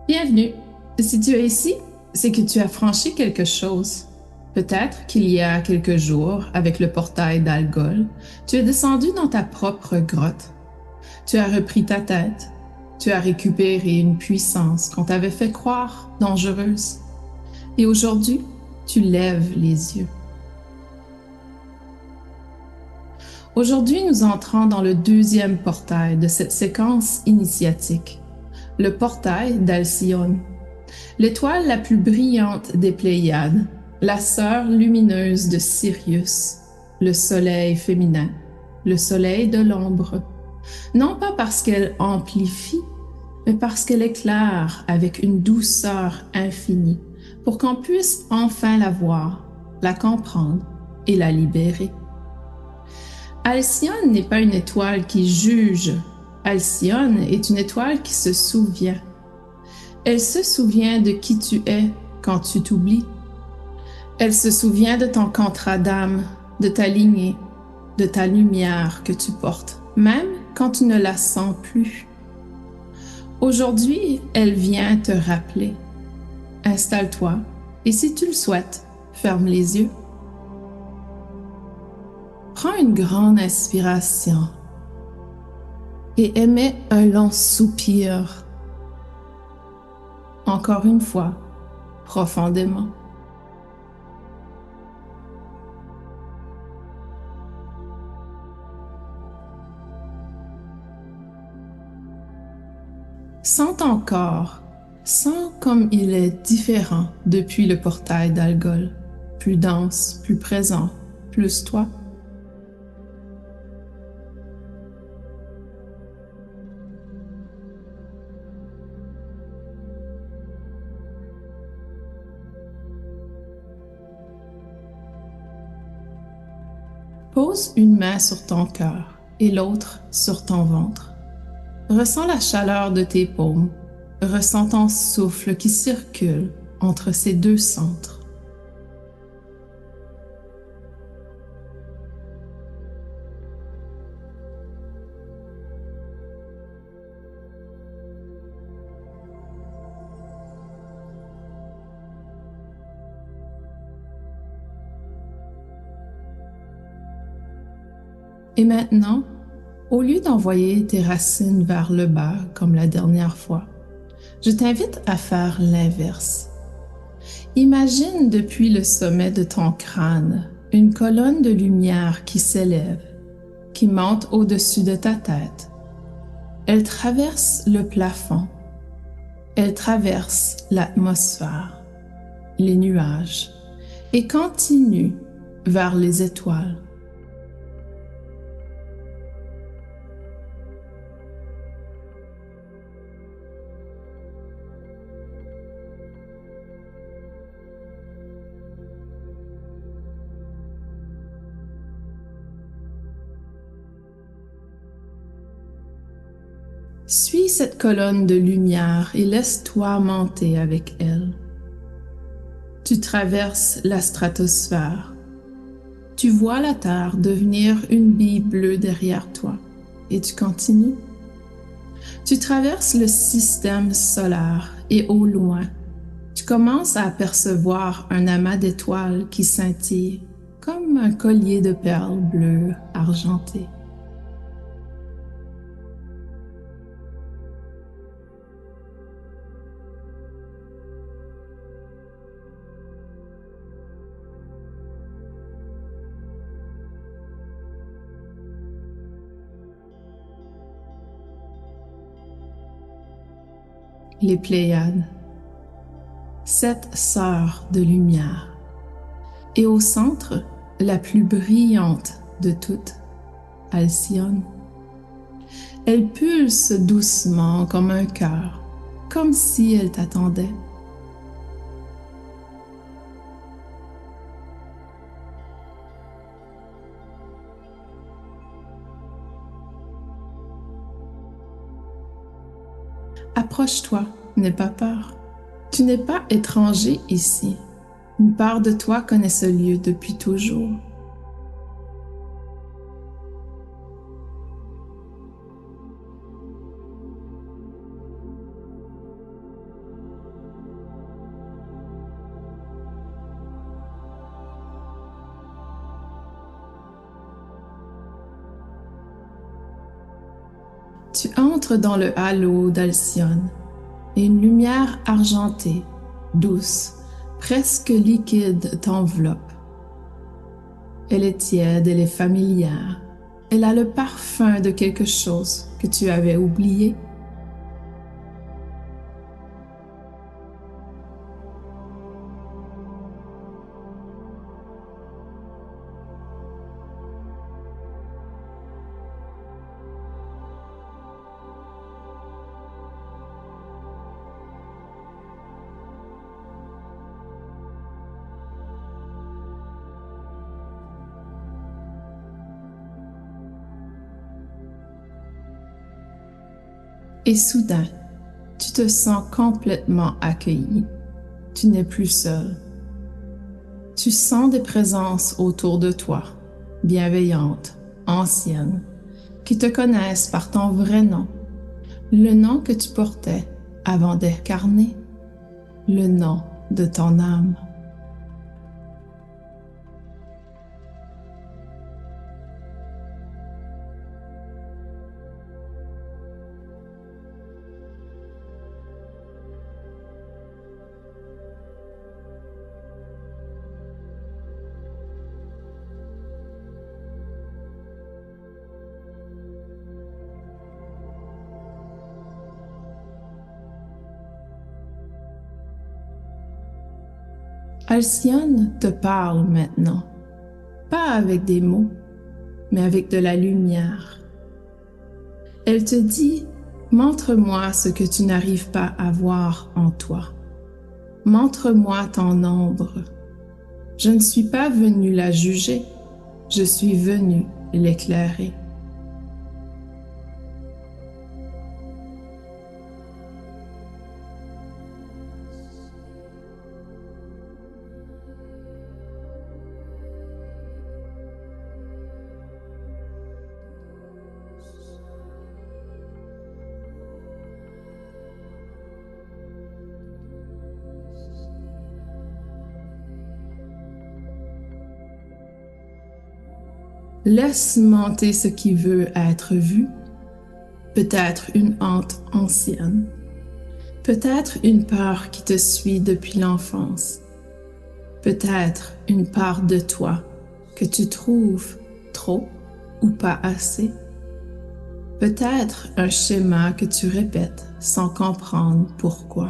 Bienvenue. Si tu es ici, c'est que tu as franchi quelque chose. Peut-être qu'il y a quelques jours, avec le portail d'Algol, tu es descendu dans ta propre grotte. Tu as repris ta tête. Tu as récupéré une puissance qu'on t'avait fait croire dangereuse. Et aujourd'hui, tu lèves les yeux. Aujourd'hui, nous entrons dans le deuxième portail de cette séquence initiatique, le portail d'Alcyone. L'étoile la plus brillante des Pléiades, la sœur lumineuse de Sirius, le soleil féminin, le soleil de l'ombre, non pas parce qu'elle amplifie, mais parce qu'elle éclaire avec une douceur infinie, pour qu'on puisse enfin la voir, la comprendre et la libérer. Alcyone n'est pas une étoile qui juge, Alcyone est une étoile qui se souvient. Elle se souvient de qui tu es quand tu t'oublies. Elle se souvient de ton contrat d'âme, de ta lignée, de ta lumière que tu portes, même quand tu ne la sens plus. Aujourd'hui, elle vient te rappeler. Installe-toi et si tu le souhaites, ferme les yeux. Prends une grande inspiration et émets un long soupir. Encore une fois, profondément. Sens ton corps, sens comme il est différent depuis le portail d'Algol, plus dense, plus présent, plus toi. Pose une main sur ton cœur et l'autre sur ton ventre. Ressens la chaleur de tes paumes. Ressens ton souffle qui circule entre ces deux centres. Et maintenant, au lieu d'envoyer tes racines vers le bas comme la dernière fois, je t'invite à faire l'inverse. Imagine depuis le sommet de ton crâne une colonne de lumière qui s'élève, qui monte au-dessus de ta tête. Elle traverse le plafond. Elle traverse l'atmosphère, les nuages et continue vers les étoiles. Suis cette colonne de lumière et laisse-toi monter avec elle. Tu traverses la stratosphère. Tu vois la Terre devenir une bille bleue derrière toi et tu continues. Tu traverses le système solaire et au loin, tu commences à apercevoir un amas d'étoiles qui scintille comme un collier de perles bleues argentées. Les Pléiades, 7 sœurs de lumière, et au centre, la plus brillante de toutes, Alcyone. Elle pulse doucement comme un cœur, comme si elle t'attendait. Approche-toi, n'aie pas peur. Tu n'es pas étranger ici. Une part de toi connaît ce lieu depuis toujours. Tu entres dans le halo d'Alcyone et une lumière argentée, douce, presque liquide t'enveloppe. Elle est tiède, elle est familière. Elle a le parfum de quelque chose que tu avais oublié. Et soudain, tu te sens complètement accueilli. Tu n'es plus seul. Tu sens des présences autour de toi, bienveillantes, anciennes, qui te connaissent par ton vrai nom, le nom que tu portais avant d'incarner, le nom de ton âme. Alcyone te parle maintenant, pas avec des mots, mais avec de la lumière. Elle te dit, montre-moi ce que tu n'arrives pas à voir en toi. Montre-moi ton ombre. Je ne suis pas venu la juger, je suis venu l'éclairer. Laisse monter ce qui veut être vu, peut-être une hante ancienne, peut-être une peur qui te suit depuis l'enfance, peut-être une part de toi que tu trouves trop ou pas assez, peut-être un schéma que tu répètes sans comprendre pourquoi.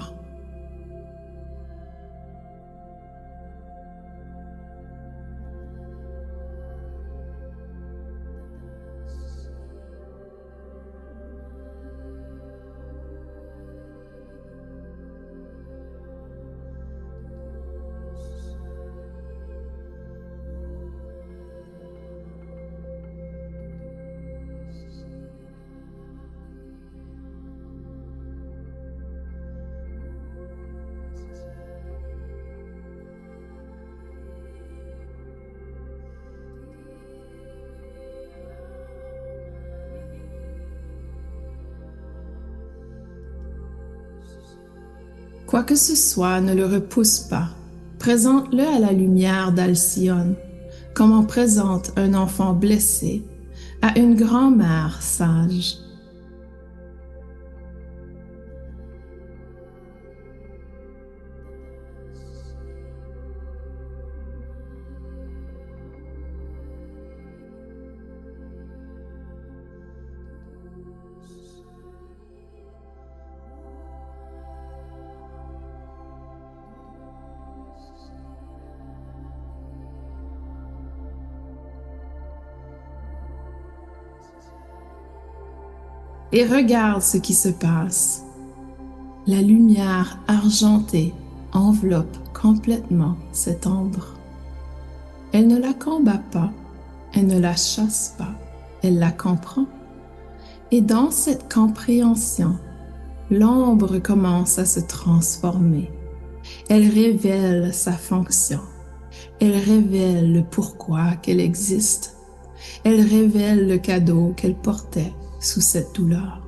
Quoi que ce soit, ne le repousse pas. Présente-le à la lumière d'Alcyone, comme on présente un enfant blessé à une grand-mère sage. Et regarde ce qui se passe. La lumière argentée enveloppe complètement cette ombre. Elle ne la combat pas, elle ne la chasse pas, elle la comprend. Et dans cette compréhension, l'ombre commence à se transformer. Elle révèle sa fonction. Elle révèle le pourquoi qu'elle existe. Elle révèle le cadeau qu'elle portait sous cette douleur.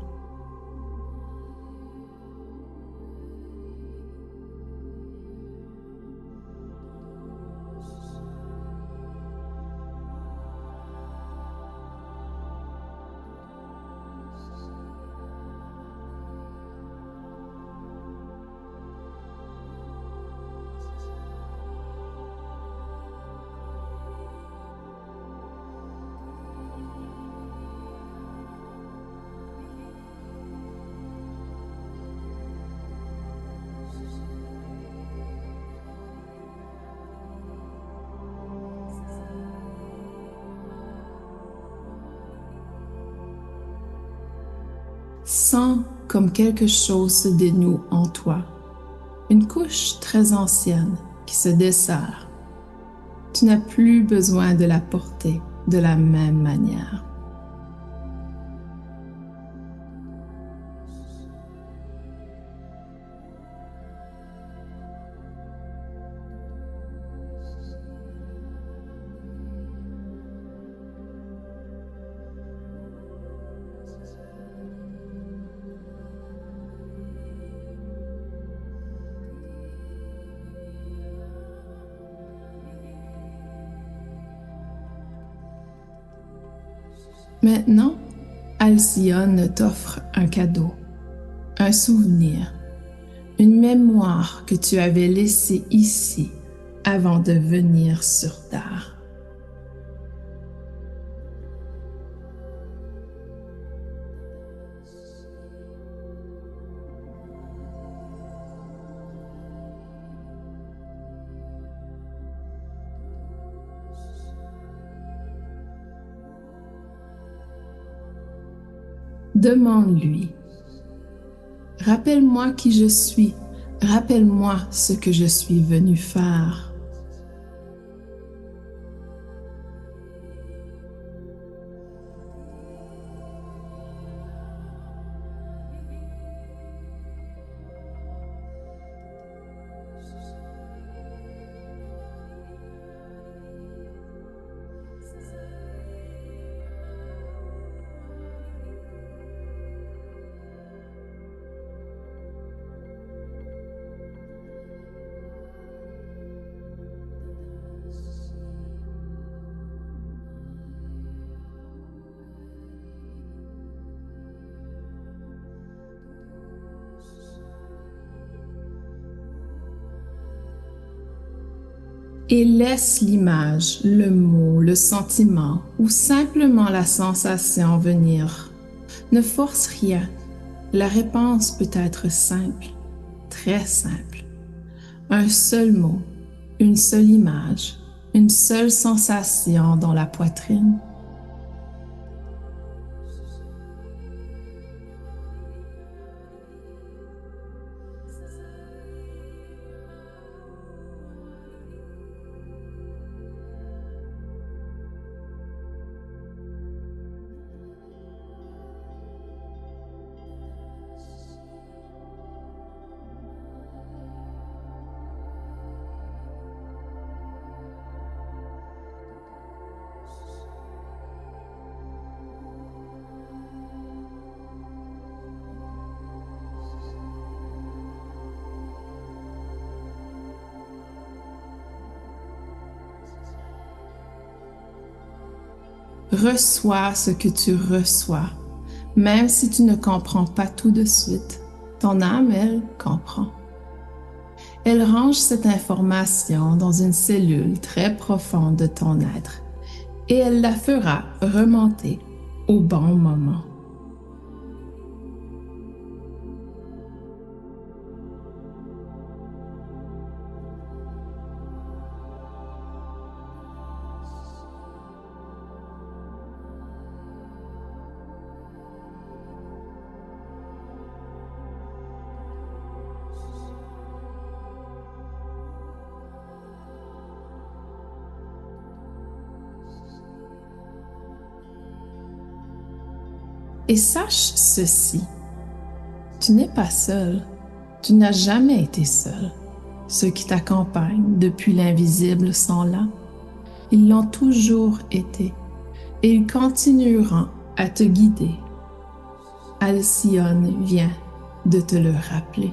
Sens comme quelque chose se dénoue en toi, une couche très ancienne qui se desserre. Tu n'as plus besoin de la porter de la même manière. Maintenant, Alcyone t'offre un cadeau, un souvenir, une mémoire que tu avais laissée ici avant de venir sur Terre. Demande-lui. Rappelle-moi qui je suis. Rappelle-moi ce que je suis venu faire. Et laisse l'image, le mot, le sentiment ou simplement la sensation venir. Ne force rien. La réponse peut être simple, très simple. Un seul mot, une seule image, une seule sensation dans la poitrine. Reçois ce que tu reçois, même si tu ne comprends pas tout de suite. Ton âme, elle, comprend. Elle range cette information dans une cellule très profonde de ton être et elle la fera remonter au bon moment. Et sache ceci, tu n'es pas seul, tu n'as jamais été seul. Ceux qui t'accompagnent depuis l'invisible sont là. Ils l'ont toujours été et ils continueront à te guider. Alcyone vient de te le rappeler.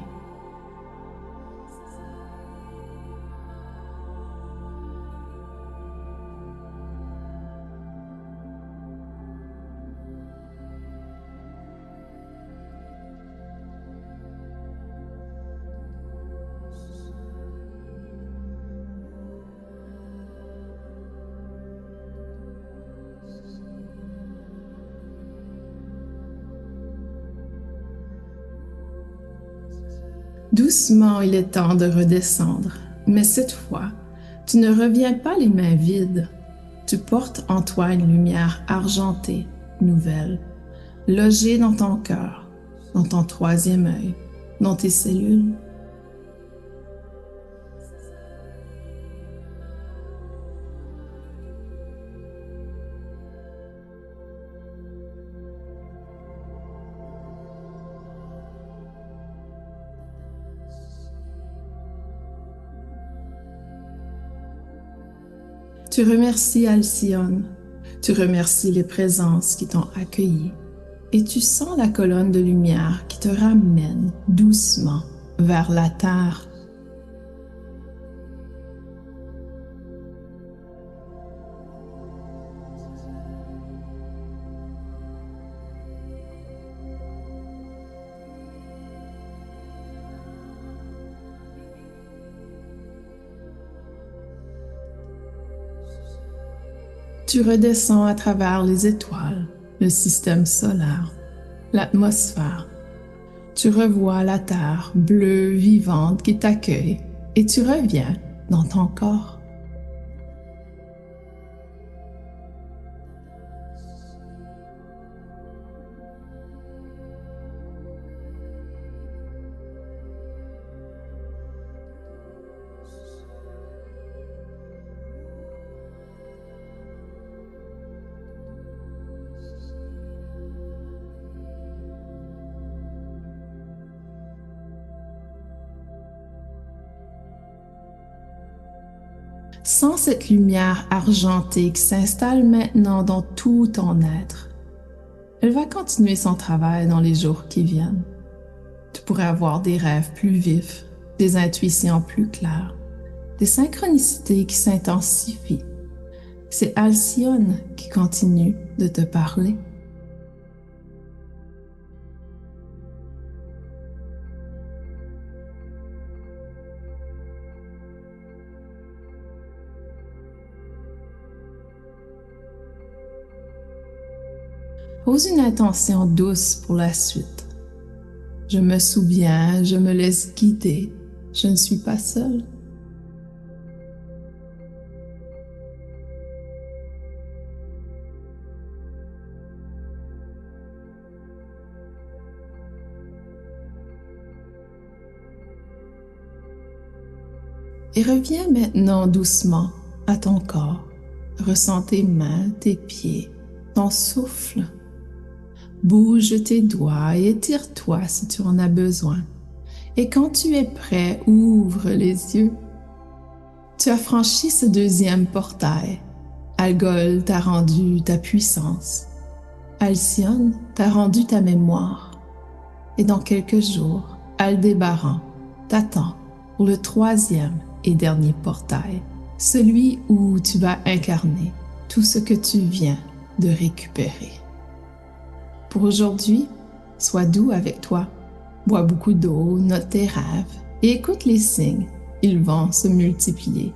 Doucement, il est temps de redescendre, mais cette fois, tu ne reviens pas les mains vides. Tu portes en toi une lumière argentée, nouvelle, logée dans ton cœur, dans ton troisième œil, dans tes cellules. Tu remercies Alcyone, tu remercies les présences qui t'ont accueilli et tu sens la colonne de lumière qui te ramène doucement vers la terre. Tu redescends à travers les étoiles, le système solaire, l'atmosphère. Tu revois la terre bleue vivante qui t'accueille et tu reviens dans ton corps. Sens cette lumière argentée qui s'installe maintenant dans tout ton être. Elle va continuer son travail dans les jours qui viennent. Tu pourrais avoir des rêves plus vifs, des intuitions plus claires, des synchronicités qui s'intensifient. C'est Alcyone qui continue de te parler. Pose une intention douce pour la suite. Je me souviens, je me laisse guider, je ne suis pas seule. Et reviens maintenant doucement à ton corps. Ressens tes mains, tes pieds, ton souffle. Bouge tes doigts et étire-toi si tu en as besoin. Et quand tu es prêt, ouvre les yeux. Tu as franchi ce deuxième portail. Algol t'a rendu ta puissance. Alcyone t'a rendu ta mémoire. Et dans quelques jours, Aldébaran t'attend pour le troisième et dernier portail, celui où tu vas incarner tout ce que tu viens de récupérer. Pour aujourd'hui, sois doux avec toi. Bois beaucoup d'eau, note tes rêves et écoute les signes. Ils vont se multiplier.